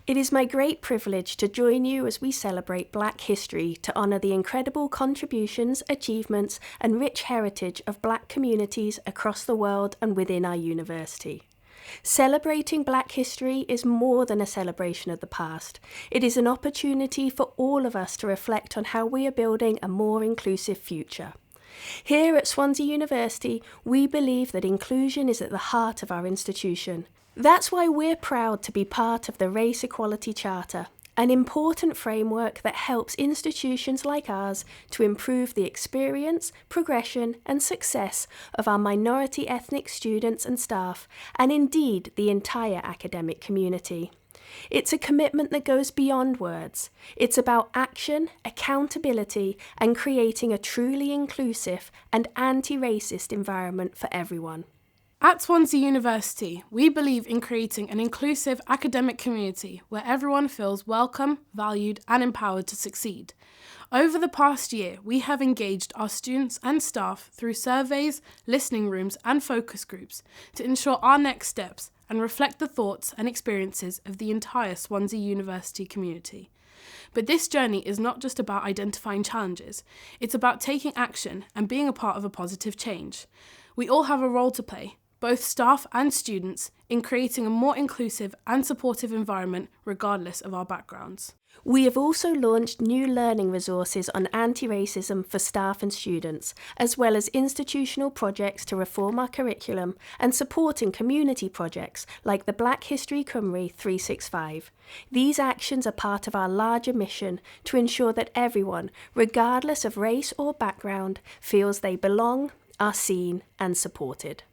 It is my great privilege to join you as we celebrate Black history to honour the incredible contributions, achievements and rich heritage of Black communities across the world and within our university. Celebrating Black history is more than a celebration of the past. It is an opportunity for all of us to reflect on how we are building a more inclusive future. Here at Swansea University, we believe that inclusion is at the heart of our institution. That's why we're proud to be part of the Race Equality Charter, an important framework that helps institutions like ours to improve the experience, progression and success of our minority ethnic students and staff, and indeed the entire academic community. It's a commitment that goes beyond words. It's about action, accountability, and creating a truly inclusive and anti-racist environment for everyone. At Swansea University, we believe in creating an inclusive academic community where everyone feels welcome, valued, and empowered to succeed. Over the past year, we have engaged our students and staff through surveys, listening rooms, and focus groups to ensure our next steps and reflect the thoughts and experiences of the entire Swansea University community. But this journey is not just about identifying challenges, it's about taking action and being a part of a positive change. We all have a role to play, both staff and students, in creating a more inclusive and supportive environment regardless of our backgrounds. We have also launched new learning resources on anti-racism for staff and students, as well as institutional projects to reform our curriculum and supporting community projects like the Black History Cymru 365. These actions are part of our larger mission to ensure that everyone, regardless of race or background, feels they belong, are seen and supported.